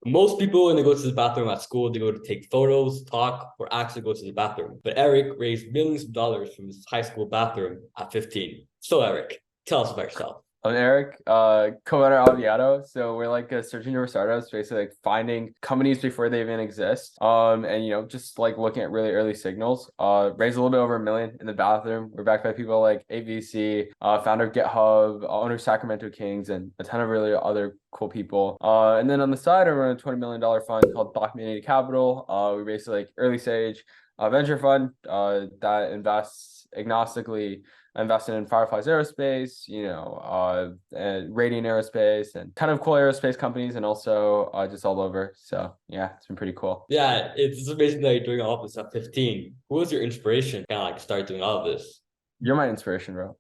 Most people, when they go to the bathroom at school, they go to take photos, talk, or actually go to the bathroom. But Eric raised millions of dollars from his high school bathroom at 15. So, Eric, tell us about yourself. I'm Eric, co-owner of Alviado. So we're like searching for startups, basically like finding companies before they even exist. And just like looking at really early signals. Raised a little bit over 1 million in the bathroom. We're backed by people like AVC, founder of GitHub, owner of Sacramento Kings, and a ton of really other cool people. And then on the side, I run a $20 million fund called Documented Capital. We basically like early stage venture fund that invests agnostically. I invested in Fireflies Aerospace, Radiant Aerospace, and kind of cool aerospace companies, and also just all over. So yeah, it's been pretty cool. Yeah, it's amazing that you're doing all of this at 15. Who was your inspiration to kind of like start doing all of this? You're my inspiration, bro.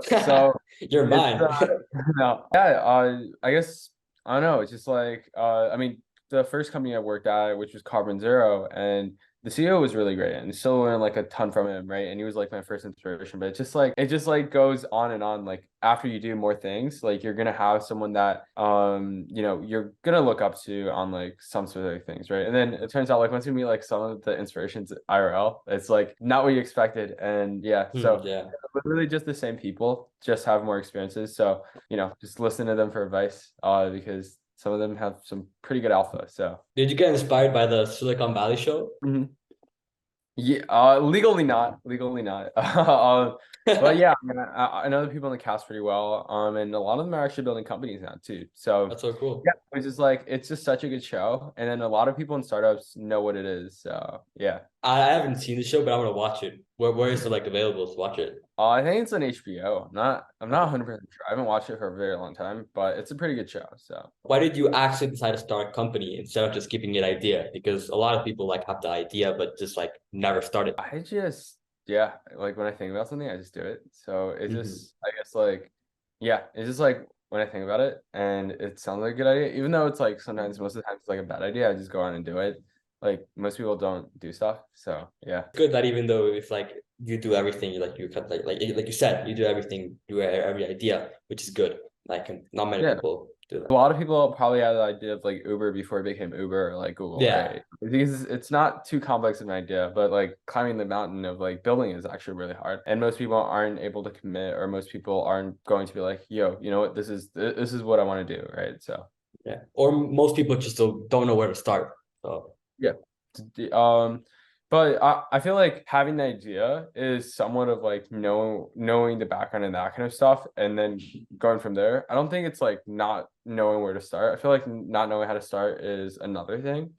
So You're it's mine. no, yeah. I guess I don't know. It's just like I mean, the first company I worked at, which was Carbon Zero, and the CEO was really great, and still learned like a ton from him, right? And he was like my first inspiration. But it just like goes on and on. Like after you do more things, like you're gonna have someone that you're gonna look up to on like some specific things, right? And then it turns out like once you meet like some of the inspirations IRL, it's like not what you expected, and yeah, so Yeah. literally just the same people, just have more experiences. So, just listen to them for advice, because some of them have some pretty good alpha. So, Did you get inspired by the Silicon Valley show? mhm. Yeah, legally not. But That's yeah, I mean, I know the people in the cast pretty well. And a lot of them are actually building companies now too. So so cool. yeah, it's just such a good show. And then a lot of people in startups know what it is. So yeah. I haven't seen the show, but I want to watch it. Where is it like available to watch it? I think it's on HBO. I'm not 100% sure. I haven't watched it for a very long time, but it's a pretty good show. So Why did you actually decide to start a company instead of just keeping an idea? Because a lot of people like have the idea but just like never started. yeah, like when I think about something, I just do it. So Mhm. I guess like, yeah, it's just like when I think about it and it sounds like a good idea, even though it's like sometimes most of the time it's like a bad idea, I just go on and do it. Like most people don't do stuff. So yeah. Good that even though if like you do everything, like you cut like you said, you do everything, do every idea, which is good. Like not many Yeah. people do A that. lot of people probably had the idea of like Uber before it became Uber or like Google, Yeah. right? Because it's not too complex of an idea, but like climbing the mountain of like building is actually really hard. And most people aren't able to commit, or most people aren't going to be like, yo, you know what, this is what I want to do, right? So Yeah. Or most people just don't know where to start. So yeah. Um, but I feel like having the idea is somewhat of like knowing the background and that kind of stuff, and then going from there. I don't think it's like not knowing where to start. I feel like not knowing how to start is another thing.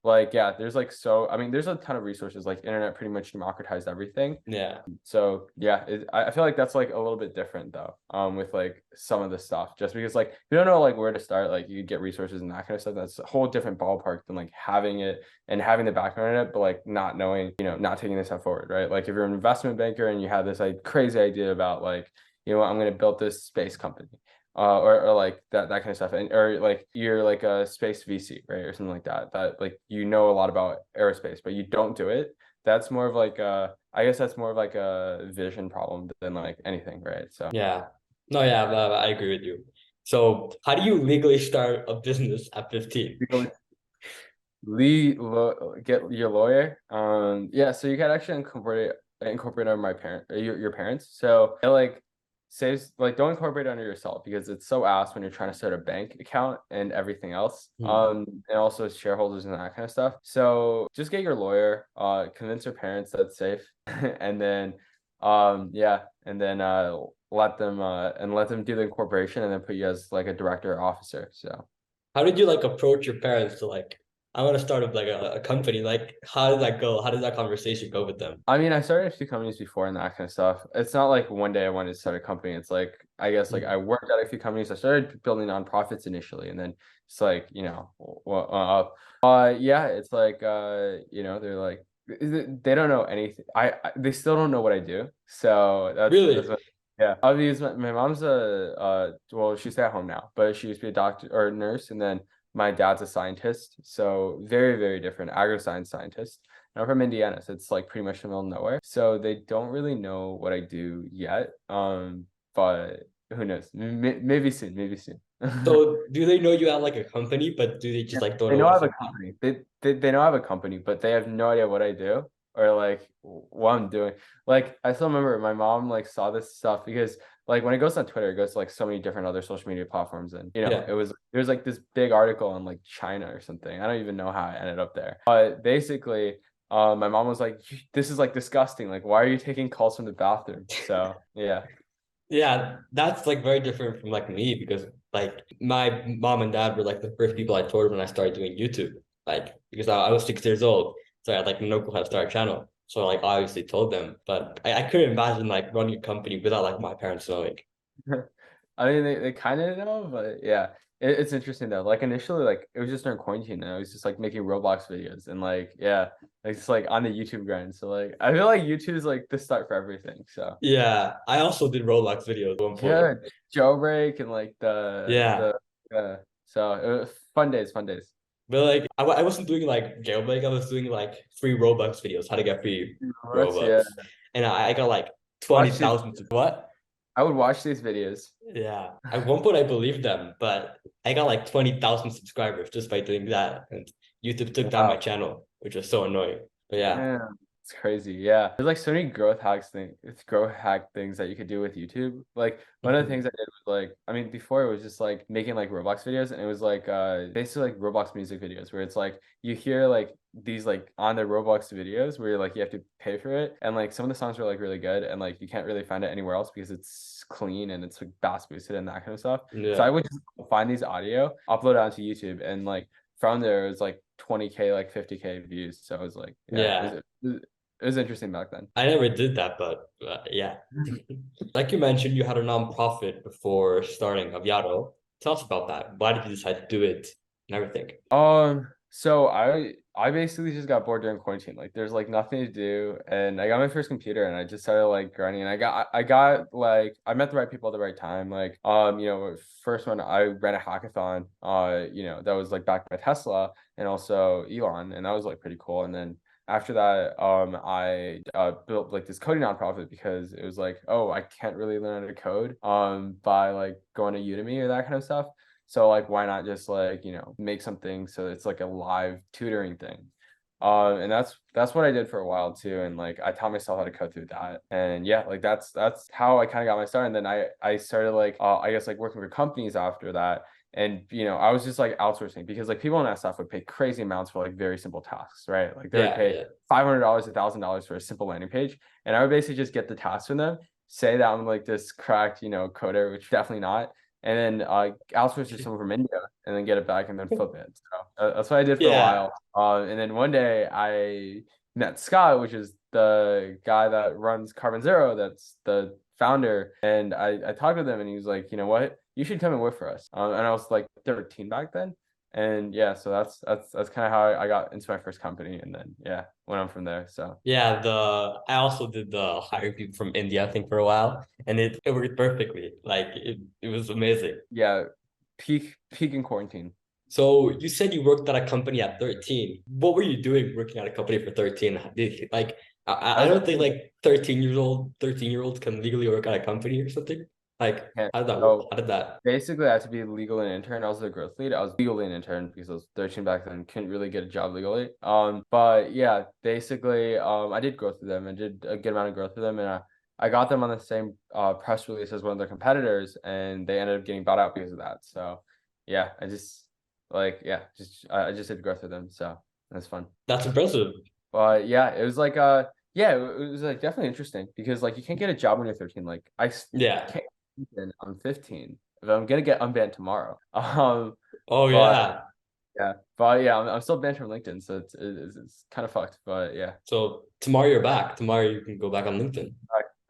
Like yeah, there's like I mean, there's a ton of resources. Like internet pretty much democratized everything. yeah. So yeah, I feel like that's like a little bit different though, with like some of the stuff, just because like if you don't know like where to start, like you get resources and that kind of stuff. That's a whole different ballpark than like having it and having the background in it, but like not knowing, not taking this step forward, right? Like if you're an investment banker and you have this like crazy idea about like, I'm going to build this space company, or like that kind of stuff, and or like you're like a space VC, right, or something like that. That like a lot about aerospace, but you don't do it. That's more of like I guess that's more of like a vision problem than like anything, right? So Yeah. No, yeah, I agree with you. So how do you legally start a business at 15? get your lawyer. Yeah, so you can actually incorporate on my parent your parents. So it like saves, like, don't incorporate it under yourself because it's so ass when you're trying to start a bank account and everything else. Hmm. And also shareholders and that kind of stuff. So just get your lawyer, convince your parents that it's safe, and then yeah, and then let them do the incorporation and then put you as like a director or officer. So How did you like approach your parents to like, I want to start up like a company? Like, how did that go? How did that conversation go with them? I mean, I started a few companies before and that kind of stuff. It's not like one day I wanted to start a company. It's like, I guess, like I Mhm. worked at a few companies. I started building nonprofits initially, and then it's like, well, yeah, it's like, they're like, they don't know anything. They still don't know what I do. So that's Really? what, yeah. Obviously, my mom's well, she's at home now, but she used to be a doctor or a nurse, and then my dad's a scientist. So very, very different agri-science scientist. I'm from Indiana, so it's like pretty much in the middle of nowhere. So they don't really know what I do yet. But who knows? Maybe soon, maybe soon. So do they know you at like a company, but do they just like don't They know know what I a have a company? company. They know I have a company, but they have no idea what I do or like what I'm doing. Like I still remember my mom like saw this stuff because like when it goes on Twitter, it goes to like so many different other social media platforms, and Yeah. it was like this big article on like China or something. I don't even know how I ended up there. But basically, my mom was like, "This is like disgusting. Like, why are you taking calls from the bathroom?" So yeah. Yeah, that's like very different from like me because like my mom and dad were like the first people I told when I started doing YouTube. Like because I was 6 years old, so I had like no clue how to start a channel. So like I obviously told them, but I couldn't imagine like running a company without like my parents knowing. I mean, they kind of know, but yeah, it's interesting though. Like initially, like it was just during quarantine, and I was just like making Roblox videos, and like yeah, like just like on the YouTube grind. So like I feel like YouTube is like the start for everything. So Yeah, I also did Roblox videos at one point. yeah, jailbreak and like Yeah, so it was fun days, fun days. but like I wasn't doing like jailbreak. I was doing like free Robux videos, how to get free Roblox, yeah. Robux, and I got like Watch these. 20,000. What? I would watch these videos. Yeah. At one point I believed them, but I got like 20,000 subscribers just by doing that. And YouTube took down my Wow. channel, which was so annoying. But yeah. Yeah, it's crazy. Yeah, there's like so many growth hack things that you could do with YouTube. Like one of the Mhm. things I did was like, I mean, before it was just like making like Roblox videos, and it was like basically like Roblox music videos where it's like you hear like these like on the Roblox videos where like you have to pay for it, and like some of the songs are like really good, and like you can't really find it anywhere else because it's clean and it's like bass boosted and that kind of stuff. So I Yeah. would just find these audio, upload it onto YouTube, and like from there it was like 20K, like 50K views. So I was like, yeah, Yeah. it was interesting back then. I never did that, but yeah. Like you mentioned, you had a nonprofit before starting Aviado. Tell us about that. Why did you decide to do it and everything? So I basically just got bored during quarantine. Like there's like nothing to do, and I got my first computer, and I just started like grinding. And I got like I met the right people at the right time. Like first one I ran a hackathon. That was like backed by Tesla and also Elon, and that was like pretty cool. And then after that, I built like this coding nonprofit because it was like, oh, I can't really learn how to code by like going to Udemy or that kind of stuff. So like, why not just like, make something so it's like a live tutoring thing. And that's what I did for a while too. And like I taught myself how to code through that. And yeah, like that's how I kind of got my start. And then I started like I guess like working for companies after that. And I was just like outsourcing because like people in that stuff would pay crazy amounts for like very simple tasks, right? Like they would Yeah, pay yeah. $500, $1,000 for a simple landing page. And I would basically just get the tasks from them, say that I'm like this cracked, coder, which definitely not, and then outsource to someone from India and then get it back and then flip it. So that's what I did for a Yeah. while. And then one day I met Scott, which is the guy that runs Carbon Zero, that's the founder. And I talked with him and he was like, you know what? You should come and work for us. And I was like 13 back then. And yeah, so that's kind of how I got into my first company. And then yeah, went on from there. So Yeah, the I also did the hiring people from India, I think, for a while, and it worked perfectly. Like it was amazing. yeah, peak in quarantine. So you said you worked at a company at 13. What were you doing working at a company for 13? Like I I was don't think like 13-year-olds can legally work at a company or something. Like yeah. how did that work? So How did that? basically, I had to be legally an intern. I was the growth lead. I was legally an intern because I was 13 back then. Couldn't really get a job legally. But yeah, basically, I did growth with them. I did a good amount of growth with them, and I got them on the same press release as one of their competitors, and they ended up getting bought out because of that. So yeah, I just did growth with them. So that's fun. That's impressive. But yeah, it was like it was like definitely interesting because like you can't get a job when you're 13. Like Yeah. can't even I'm 15. But I'm gonna get unbanned tomorrow. Oh But yeah. but yeah, I'm still banned from LinkedIn, so it's kind of fucked. But yeah, So tomorrow you're back. Tomorrow you can go back on LinkedIn.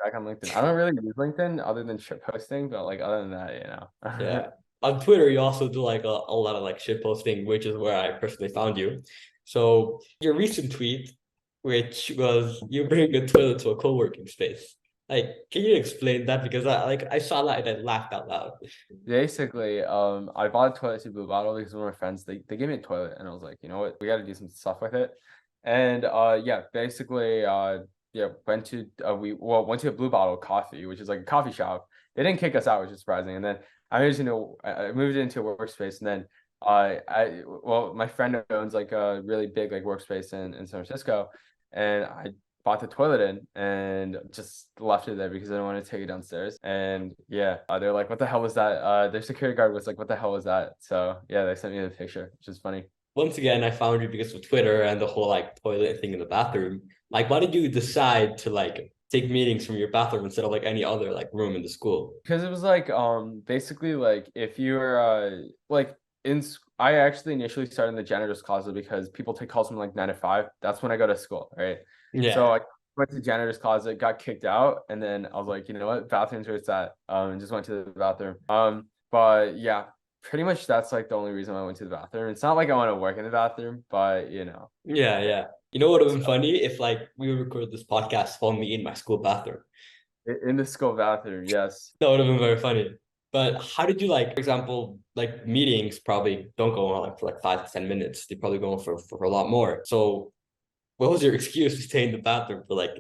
back on LinkedIn. I don't really use LinkedIn other than shit posting, but like other than that, Yeah. On Twitter, you also do like a lot of like shit posting, which is where I personally found you. So your recent tweet, which was you bring a toilet to a co-working space. Like, can you explain that? Because I saw that and I laughed out loud. Basically, I bought a toilet seat blue bottle because one of my friends they gave me a toilet and I was like, you know what, we got to do some stuff with it. And yeah, basically, yeah, went to a blue bottle coffee, which is like a coffee shop. They didn't kick us out, which is surprising. And then I moved into I moved into a workspace, and then well, my friend owns like a really big like workspace in San Francisco, and I bought the toilet in and just left it there because I didn't want to take it downstairs. And yeah, they're like, "What the hell was that?" Their security guard was like, "What the hell was that?" So yeah, they sent me the picture, which is funny. Once again, I found you because of Twitter and the whole like toilet thing in the bathroom. Like, why did you decide to like take meetings from your bathroom instead of like any other like room in the school? Because it was like basically like if you're like I actually initially started in the janitor's closet because people take calls from like 9 to 5. That's when I go to school, right? So Yeah. I went to janitor's closet, got kicked out, and then I was like, you know what, bathroom's where it's at. And just went to the bathroom. But yeah, pretty much that's like the only reason I went to the bathroom. It's not like I want to work in the bathroom, but you know. Yeah, yeah. You know what would have been So funny if like we recorded this podcast while me in my school bathroom. in the school bathroom, yes. That would have been very funny. But how did you like, for example, like meetings probably don't go on like for like 5 to 10 minutes. They probably go on for a lot more. So what was your excuse to stay in the bathroom for like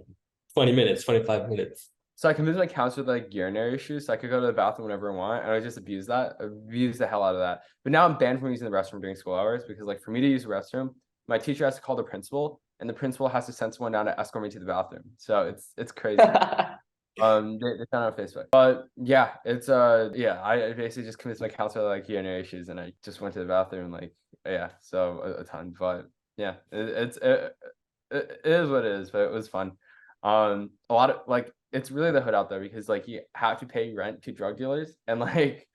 20 minutes, 25 minutes? So I can move my accounts with like urinary issues. So I could go to the bathroom whenever I want. And I just abuse the hell out of that. But now I'm banned from using the restroom during school hours because like for me to use the restroom, my teacher has to call the principal and the principal has to send someone down to escort me to the bathroom. So it's crazy. They found it on Facebook. But yeah, it's yeah, I basically just convinced my counselor like urinary issues and I just went to the bathroom like yeah, so a ton. But yeah, it is what it is, but it was fun. A lot of like it's really the hood out there because like you have to pay rent to drug dealers and like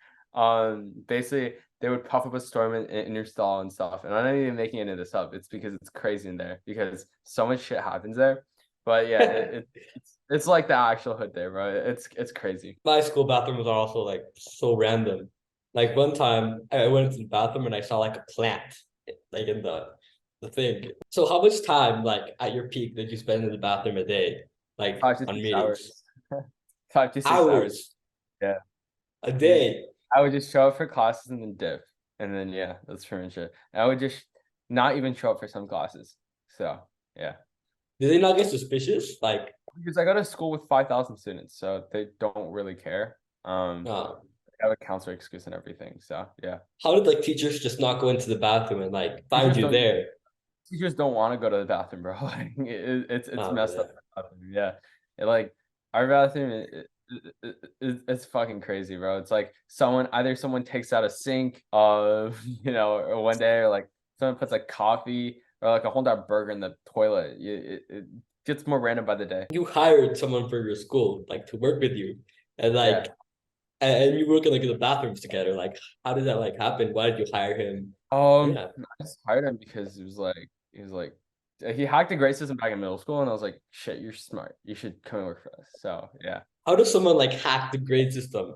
basically they would puff up a storm in your stall and stuff. And I'm not even making any of this up. It's because it's crazy in there because so much shit happens there. But yeah, it's like the actual hood there, bro. It's crazy. My school bathrooms are also like so random. Like one time I went into the bathroom and I saw like a plant like in the thing. So how much time like at your peak did you spend in the bathroom a day? Like Five to on six meetings? hours. 5 to 6 hours. Hours Yeah. a Yeah. day. I would just show up for classes and then dip. And then yeah, that's pretty much it. I would just not even show up for some classes. So yeah. Did they not get suspicious? Like Because I go to school with 5,000 students, so they don't really care. uh, I have a counselor excuse and everything. So yeah. how did like teachers just not go into the bathroom and like find Teachers you don't there? teachers don't want to go to the bathroom, bro. Like it's Oh messed yeah. up. Yeah. Like our bathroom it's fucking crazy, bro. It's like someone takes out a sink or one day or like someone puts like coffee or like a whole entire burger in the toilet. It gets more random by the day. You hired someone for your school like to work with you and Yeah. like and you work in like in the bathrooms together. Like how did that like happen? Why did you hire him? Yeah. I just hired him because he hacked the grade system back in middle school, and I was like, shit, you're smart. You should come and work for us. So yeah. How does someone like hack the grade system?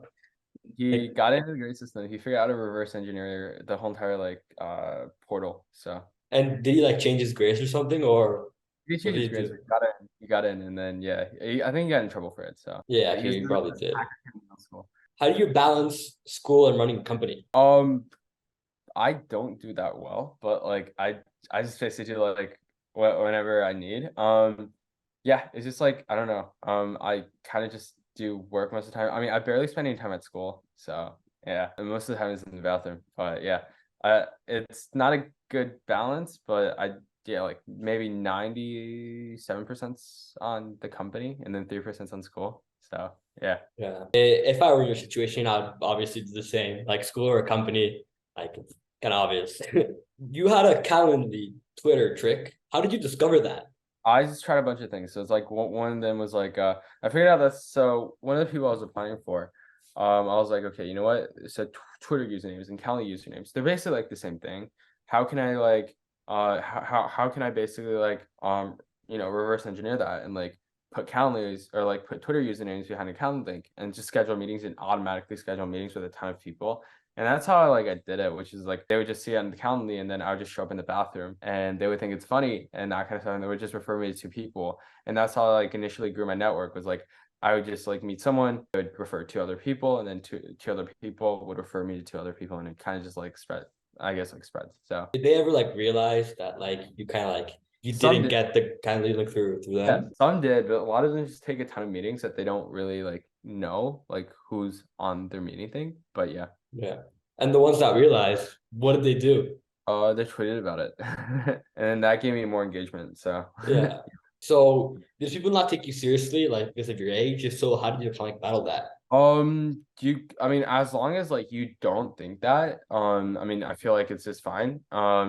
He Like got into the grade system. He figured out how to reverse engineer the whole entire like portal. So and did he like change his grades or something or he what changed did his he grades. do? He got in, and then yeah, I think he got in trouble for it. So Yeah, yeah, he was he literally probably a did. hacker in middle school. How do you balance school and running a company? I don't do that well, but like I just basically do like whenever I need. Yeah, it's just like I don't know. I kind of just do work most of the time. I mean, I barely spend any time at school, so yeah, and most of the time is in the bathroom. But yeah, it's not a good balance, but yeah, like maybe 97% on the company and then 3% on school. So yeah. Yeah. If I were in your situation, I'd obviously do the same. Like school or a company, like it's kind of obvious. You had a Calendly Twitter trick. How did you discover that? I just tried a bunch of things. So it's like one of them was like I figured out that so one of the people I was applying for, I was like, okay, you know what? It said Twitter usernames and Calendly usernames. They're basically like the same thing. How can I like how can I basically like reverse engineer that and like put Calendly's or like put Twitter usernames behind a Calendly link and just schedule meetings and automatically schedule meetings with a ton of people. And that's how I did it, which is like they would just see it on the Calendly and then I would just show up in the bathroom and they would think it's funny and that kind of stuff. And they would just refer me to two people. And that's how I like initially grew my network was like I would just like meet someone, I would refer two other people, and then two other people would refer me to two other people, and it kind of just like spread, I guess like spreads. So Did they ever like realize that like you kind of like you some didn't did, get the kind of link through yeah, them? some did, but a lot of them just take a ton of meetings that they don't really like know like who's on their meeting thing, but yeah. Yeah. And the ones that realize, what did they do? They tweeted about it, and that gave me more engagement. So Yeah. So did people not take you seriously, like because of your age? If so, how did you kind of like battle that? I mean, as long as like you don't think that, I mean, I feel like it's just fine.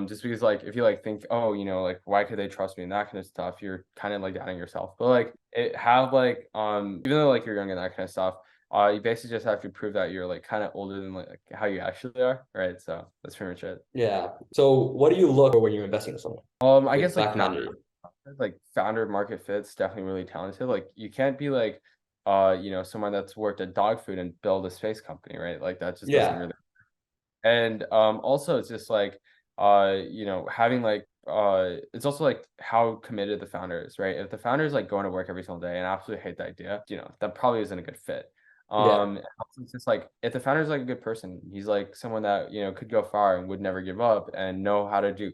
Just because like if you like think, oh, like why could they trust me and that kind of stuff, you're kind of like doubting yourself. But like it have like even though like you're young and that kind of stuff, you basically just have to prove that you're like kind of older than like how you actually are, right? So that's pretty much it. Yeah. So what do you look for when you're investing in someone I with guess like Black not Humanity? like founder market fit's definitely really talented. Like you can't be like someone that's worked at dog food and build a space company, right? Like that just doesn't Yeah. really. And also it's just like having like it's also like how committed the founder is, right? If the founder is like going to work every single day and absolutely hate the idea, that probably isn't a good fit. Yeah. And also it's just like if the founder is like a good person, he's like someone that could go far and would never give up and know how to do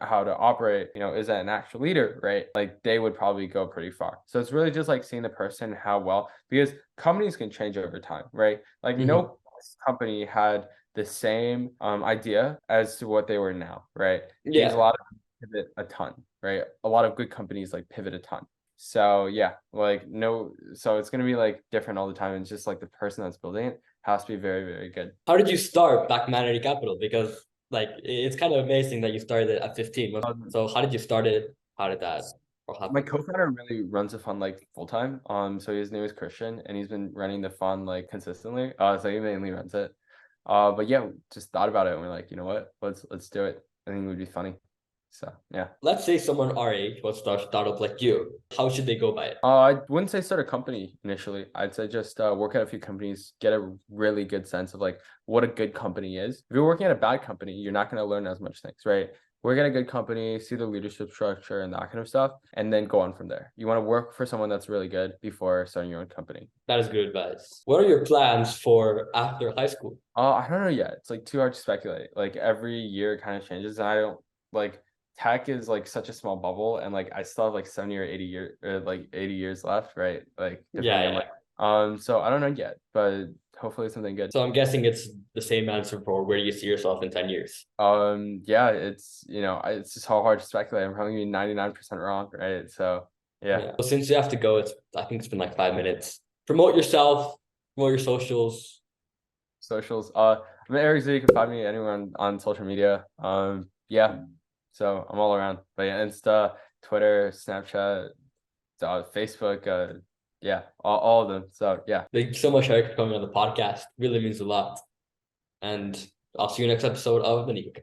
how to operate, is that an actual leader, right? Like they would probably go pretty far. So it's really just like seeing the person how well, because companies can change over time, right? Like Hmm. no company had the same idea as to what they were now, right? Because a Yeah. lot of pivot a ton, right? A lot of good companies like pivot a ton. So yeah, like no, so it's gonna be like different all the time. And it's just like the person that's building it has to be very, very good. How did you start Black Humanity Capital? Because like it's kind of amazing that you started it at 15. Um, So how did you start it? How did that all my happen? co-founder really runs the fund like full time. So his name is Christian, and he's been running the fund like consistently. So he mainly runs it. But yeah, just thought about it, and we're like, you know what? Let's do it. I think it would be funny. So yeah. Let's say someone our age wants to start a startup like you. How should they go by it? I wouldn't say start a company initially. I'd say just work at a few companies, get a really good sense of like what a good company is. If you're working at a bad company, you're not going to learn as much things, right? Work at a good company, see the leadership structure and that kind of stuff, and then go on from there. You want to work for someone that's really good before starting your own company. That is good advice. What are your plans for after high school? I don't know yet. It's like too hard to speculate. Like every year it kind of changes, and I don't like tech is like such a small bubble, and like I still have like 70 or 80 years left, right? Like Yeah, depending on yeah. so I don't know yet, but hopefully something good. So I'm guessing it's the same answer for where you see yourself in 10 years. Yeah, it's it's just so hard to speculate. I'm probably gonna be 99% wrong, right? So yeah. Yeah. So since you have to go, I think it's been like 5 minutes. Promote yourself, promote your socials. Socials. I'm Eric Z. You can find me anywhere on social media. Yeah. So I'm all around. But yeah, Insta, Twitter, Snapchat, Facebook, yeah, all of them. So yeah. Thank you so much, Eric, for coming on the podcast. Really means a lot. And I'll see you next episode of the Nicocast.